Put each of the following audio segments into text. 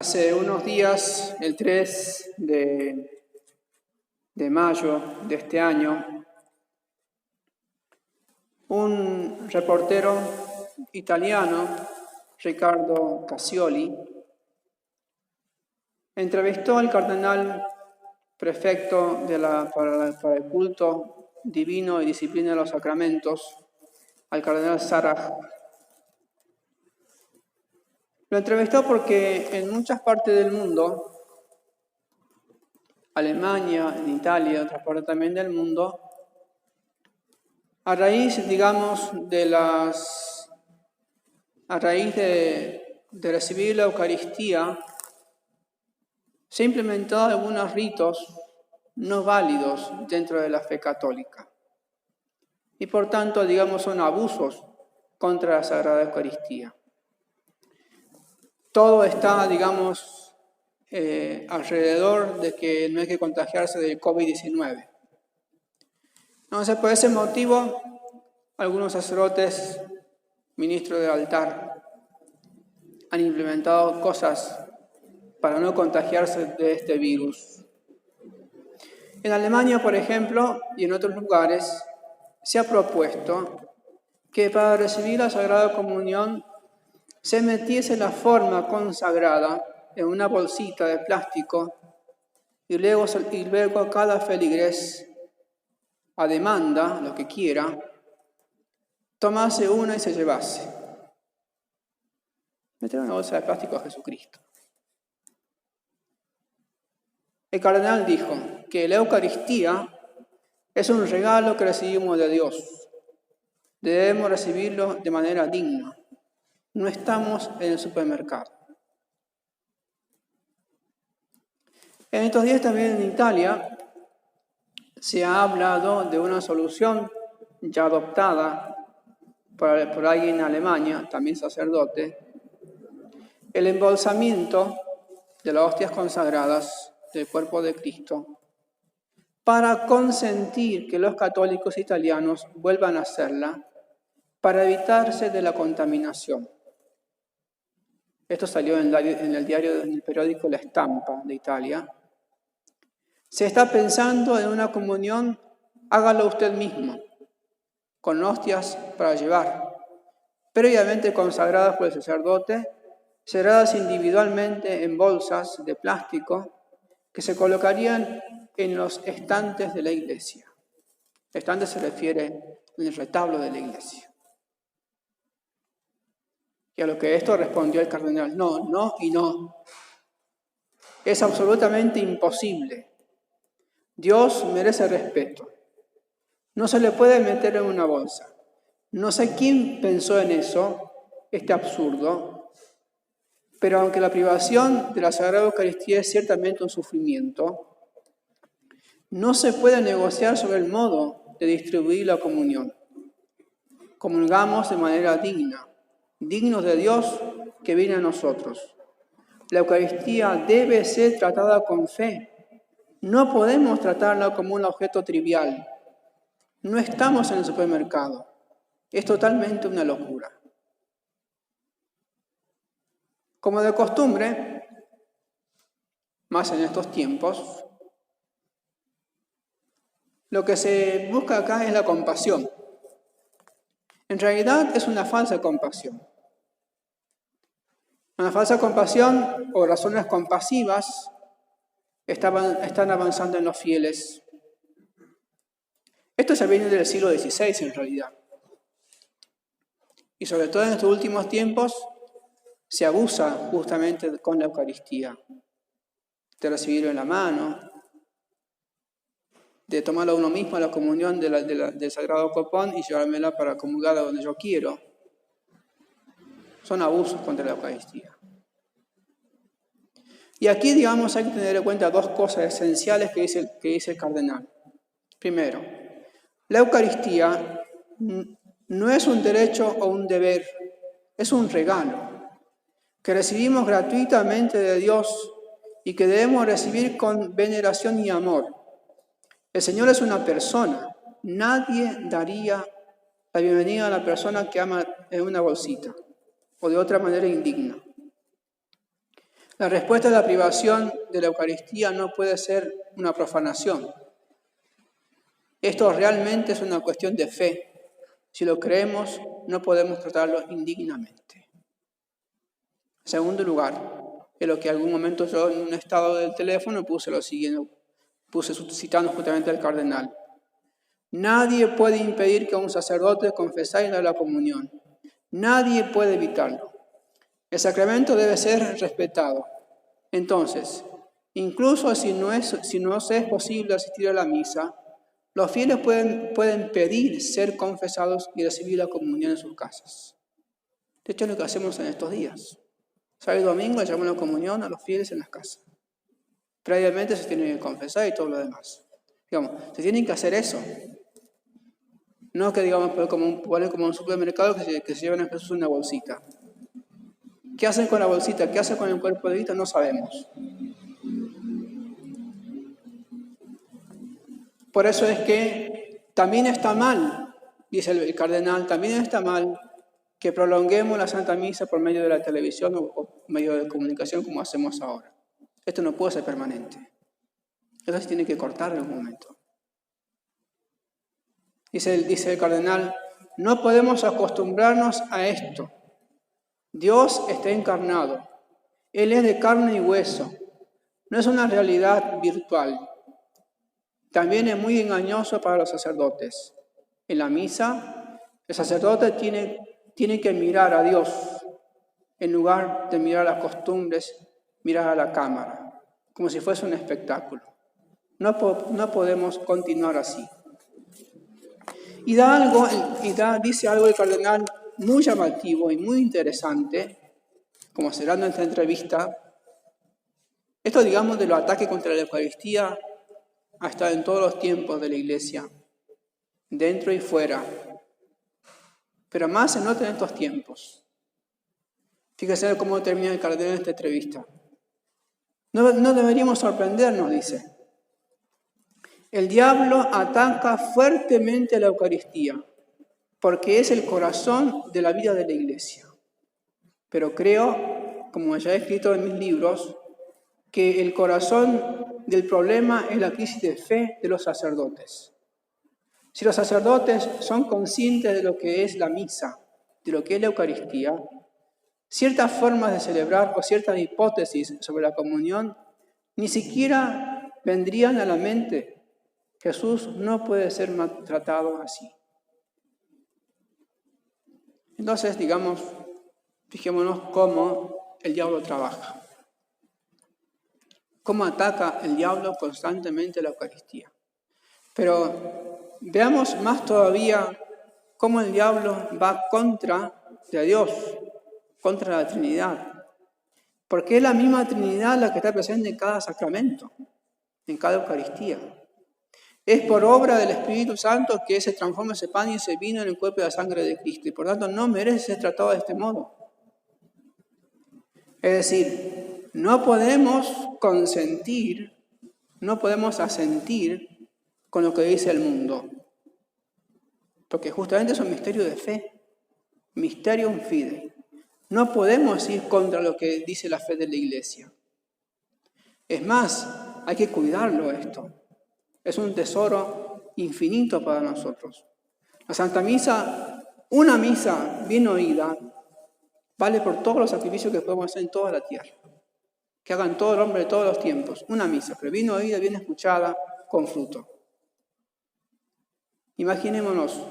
Hace unos días, el 3 de mayo de este año, un reportero italiano, Riccardo Cassioli, entrevistó al cardenal prefecto para el culto divino y disciplina de los sacramentos, al cardenal Sarah. Lo entrevistó porque en muchas partes del mundo, Alemania, en Italia, otras partes también del mundo, a raíz, digamos, de recibir la Eucaristía, se han implementado algunos ritos no válidos dentro de la fe católica. Y por tanto, digamos, son abusos contra la Sagrada Eucaristía. Todo está, digamos, alrededor de que no hay que contagiarse del COVID-19. Entonces, por ese motivo, algunos sacerdotes, ministros del altar, han implementado cosas para no contagiarse de este virus. En Alemania, por ejemplo, y en otros lugares, se ha propuesto que para recibir la Sagrada Comunión se metiese la forma consagrada en una bolsita de plástico y luego cada feligrés, a demanda, lo que quiera, tomase una y se llevase. Meter una bolsa de plástico a Jesucristo. El cardenal dijo que la Eucaristía es un regalo que recibimos de Dios. Debemos recibirlo de manera digna. No estamos en el supermercado. En estos días también en Italia se ha hablado de una solución ya adoptada por alguien en Alemania, también sacerdote, el embolsamiento de las hostias consagradas del cuerpo de Cristo para consentir que los católicos italianos vuelvan a hacerla para evitarse de la contaminación. Esto salió en el periódico La Stampa de Italia. Se está pensando en una comunión, hágalo usted mismo, con hostias para llevar, previamente consagradas por el sacerdote, cerradas individualmente en bolsas de plástico que se colocarían en los estantes de la iglesia. Estante se refiere en el retablo de la iglesia. Y a lo que esto respondió el cardenal, no y no. Es absolutamente imposible. Dios merece respeto. No se le puede meter en una bolsa. No sé quién pensó en eso, este absurdo, pero aunque la privación de la Sagrada Eucaristía es ciertamente un sufrimiento, no se puede negociar sobre el modo de distribuir la comunión. Comulgamos de manera digna, dignos de Dios que viene a nosotros. La Eucaristía debe ser tratada con fe. No podemos tratarla como un objeto trivial. No estamos en el supermercado. Es totalmente una locura. Como de costumbre, más en estos tiempos, lo que se busca acá es la compasión. En realidad es una falsa compasión. Una falsa compasión o razones compasivas están avanzando en los fieles. Esto se viene del siglo XVI en realidad. Y sobre todo en estos últimos tiempos se abusa justamente con la Eucaristía. De recibirlo en la mano, de tomarlo uno mismo a la comunión del Sagrado Copón y llevármela para comulgar a donde yo quiero. Son abusos contra la Eucaristía. Y aquí, digamos, hay que tener en cuenta dos cosas esenciales que dice el cardenal. Primero, la Eucaristía no es un derecho o un deber, es un regalo que recibimos gratuitamente de Dios y que debemos recibir con veneración y amor. El Señor es una persona. Nadie daría la bienvenida a la persona que ama en una bolsita o de otra manera indigna. La respuesta a la privación de la Eucaristía no puede ser una profanación. Esto realmente es una cuestión de fe. Si lo creemos, no podemos tratarlo indignamente. En segundo lugar, en lo que en algún momento yo en un estado del teléfono puse lo siguiente, citando justamente al cardenal. Nadie puede impedir que un sacerdote confesara y dé la comunión. Nadie puede evitarlo. El sacramento debe ser respetado. Entonces, incluso si no es posible asistir a la misa, los fieles pueden pedir ser confesados y recibir la comunión en sus casas. De hecho, es lo que hacemos en estos días. Sábado y domingo llevamos la comunión a los fieles en las casas. Previamente se tienen que confesar y todo lo demás. Digamos, se tienen que hacer eso. No que, digamos, poner como un supermercado que se lleven a Jesús una bolsita. ¿Qué hacen con la bolsita? ¿Qué hacen con el cuerpo de Cristo? No sabemos. Por eso es que también está mal, dice el cardenal, también está mal que prolonguemos la Santa Misa por medio de la televisión o medio de comunicación como hacemos ahora. Esto no puede ser permanente. Esto se tiene que cortar en un momento. Dice el cardenal, no podemos acostumbrarnos a esto. Dios está encarnado. Él es de carne y hueso. No es una realidad virtual. También es muy engañoso para los sacerdotes. En la misa, el sacerdote tiene que mirar a Dios en lugar de mirar las costumbres, mirar a la cámara, como si fuese un espectáculo. No podemos continuar así. Y dice algo el cardenal muy llamativo y muy interesante, como cerrando esta entrevista. Esto, digamos, de los ataques contra la Eucaristía ha estado en todos los tiempos de la Iglesia, dentro y fuera, pero más se nota en estos tiempos. Fíjese cómo termina el cardenal esta entrevista. No deberíamos sorprendernos, dice. El diablo ataca fuertemente la Eucaristía, porque es el corazón de la vida de la Iglesia. Pero creo, como ya he escrito en mis libros, que el corazón del problema es la crisis de fe de los sacerdotes. Si los sacerdotes son conscientes de lo que es la misa, de lo que es la Eucaristía, ciertas formas de celebrar o ciertas hipótesis sobre la comunión ni siquiera vendrían a la mente. Jesús no puede ser tratado así. Entonces, digamos, fijémonos cómo el diablo trabaja. Cómo ataca el diablo constantemente la Eucaristía. Pero veamos más todavía cómo el diablo va contra de Dios, contra la Trinidad. Porque es la misma Trinidad la que está presente en cada sacramento, en cada Eucaristía. Es por obra del Espíritu Santo que se transforma ese pan y ese vino en el cuerpo y la sangre de Cristo. Y por tanto no merece ser tratado de este modo. Es decir, no podemos asentir con lo que dice el mundo. Porque justamente es un misterio de fe. Mysterium fidei. No podemos ir contra lo que dice la fe de la Iglesia. Es más, hay que cuidarlo esto. Es un tesoro infinito para nosotros. La Santa Misa, una misa bien oída, vale por todos los sacrificios que podemos hacer en toda la tierra. Que hagan todo el hombre de todos los tiempos. Una misa, pero bien oída, bien escuchada, con fruto. Imaginémonos,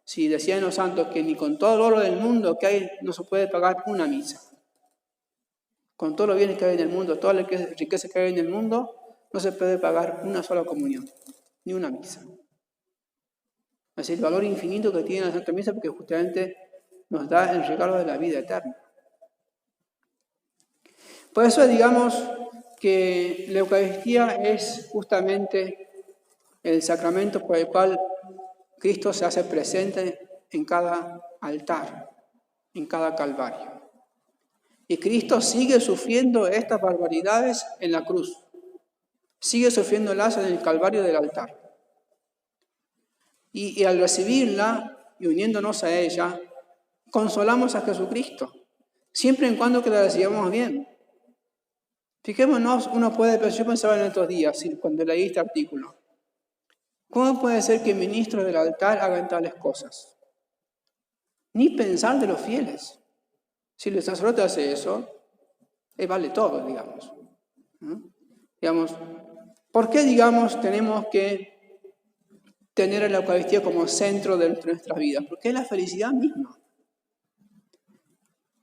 si decían los santos que ni con todo el oro del mundo que hay no se puede pagar una misa. Con todos los bienes que hay en el mundo, toda la riqueza que hay en el mundo, no se puede pagar una sola comunión, ni una misa. Es el valor infinito que tiene la Santa Misa porque justamente nos da el regalo de la vida eterna. Por eso digamos que la Eucaristía es justamente el sacramento por el cual Cristo se hace presente en cada altar, en cada calvario. Y Cristo sigue sufriendo estas barbaridades en la cruz. Sigue sufriéndolas en el calvario del altar. Y al recibirla y uniéndonos a ella, consolamos a Jesucristo, siempre y cuando que la recibamos bien. Fijémonos, yo pensaba en estos días, cuando leí este artículo, ¿cómo puede ser que ministros del altar hagan tales cosas? Ni pensar de los fieles. Si el sacerdote hace eso, vale todo, digamos. ¿No? Digamos, ¿por qué, tenemos que tener la Eucaristía como centro de nuestra vida? Porque es la felicidad misma.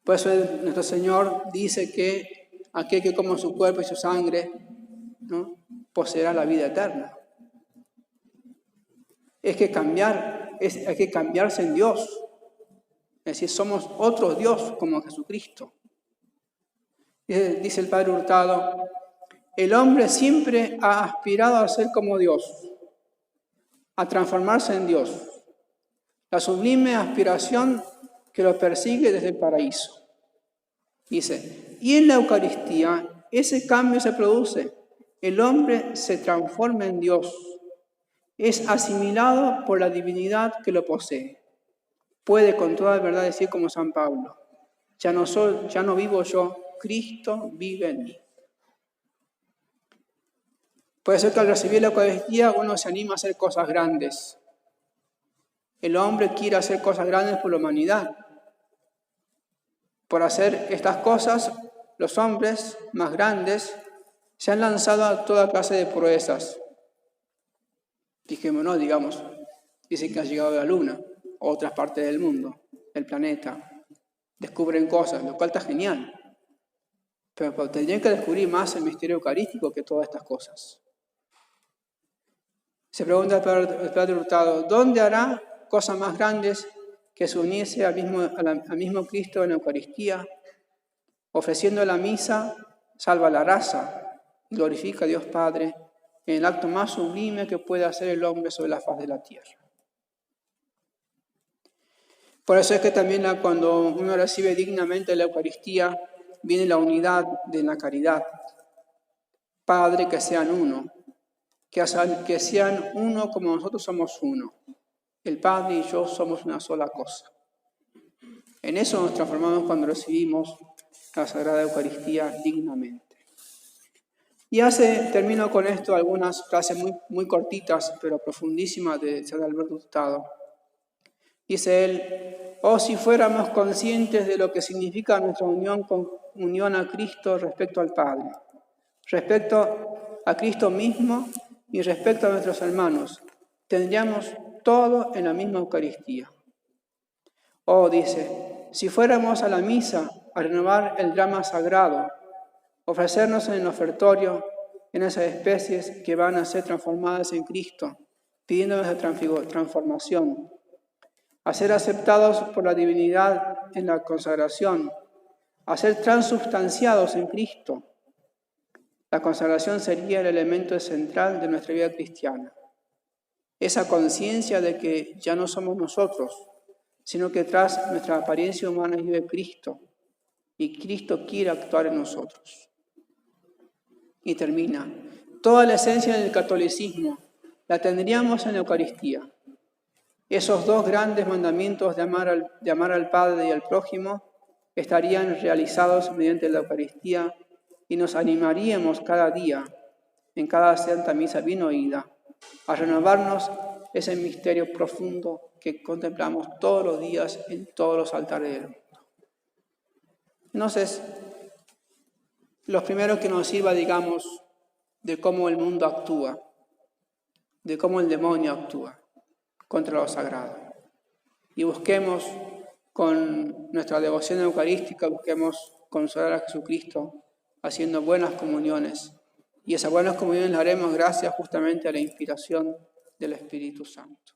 Por eso nuestro Señor dice que aquel que coma su cuerpo y su sangre, ¿no?, poseerá la vida eterna. Hay que cambiarse en Dios. Es decir, somos otro Dios como Jesucristo. Dice el Padre Hurtado, el hombre siempre ha aspirado a ser como Dios, a transformarse en Dios. La sublime aspiración que lo persigue desde el paraíso. Dice, y en la Eucaristía ese cambio se produce. El hombre se transforma en Dios. Es asimilado por la divinidad que lo posee. Puede con toda verdad decir como San Pablo, ya no vivo yo, Cristo vive en mí. Puede ser que al recibir la Eucaristía uno se anima a hacer cosas grandes. El hombre quiere hacer cosas grandes por la humanidad. Por hacer estas cosas, los hombres más grandes se han lanzado a toda clase de proezas. Fijémonos, dicen que han llegado a la Luna, o otras partes del mundo, del planeta. Descubren cosas, lo cual está genial. Pero tendrían que descubrir más el misterio eucarístico que todas estas cosas. Se pregunta el Padre Hurtado, ¿dónde hará cosas más grandes que se uniese al mismo Cristo en la Eucaristía? Ofreciendo la misa, salva la raza, glorifica a Dios Padre en el acto más sublime que puede hacer el hombre sobre la faz de la tierra. Por eso es que también cuando uno recibe dignamente la Eucaristía, viene la unidad de la caridad. Padre, que sean uno, que sean uno como nosotros somos uno. El Padre y yo somos una sola cosa. En eso nos transformamos cuando recibimos la Sagrada Eucaristía dignamente. Y termino con esto algunas frases muy cortitas, pero profundísimas de San Alberto Hurtado. Dice él, oh, si fuéramos conscientes de lo que significa nuestra unión a Cristo respecto al Padre, respecto a Cristo mismo y respecto a nuestros hermanos, tendríamos todo en la misma Eucaristía. Oh, dice, si fuéramos a la misa a renovar el drama sagrado, ofrecernos en el ofertorio en esas especies que van a ser transformadas en Cristo, pidiendo nuestra transformación, a ser aceptados por la divinidad en la consagración, a ser transubstanciados en Cristo. La consagración sería el elemento central de nuestra vida cristiana. Esa conciencia de que ya no somos nosotros, sino que tras nuestra apariencia humana vive Cristo, y Cristo quiere actuar en nosotros. Y termina, toda la esencia del catolicismo la tendríamos en la Eucaristía. Esos dos grandes mandamientos de amar al Padre y al prójimo estarían realizados mediante la Eucaristía y nos animaríamos cada día, en cada Santa Misa bien oída, a renovarnos ese misterio profundo que contemplamos todos los días en todos los altares del mundo. Entonces, los primeros que nos sirva, de cómo el mundo actúa, de cómo el demonio actúa contra lo sagrado. Y busquemos con nuestra devoción eucarística, busquemos consolar a Jesucristo haciendo buenas comuniones. Y esas buenas comuniones las haremos gracias justamente a la inspiración del Espíritu Santo.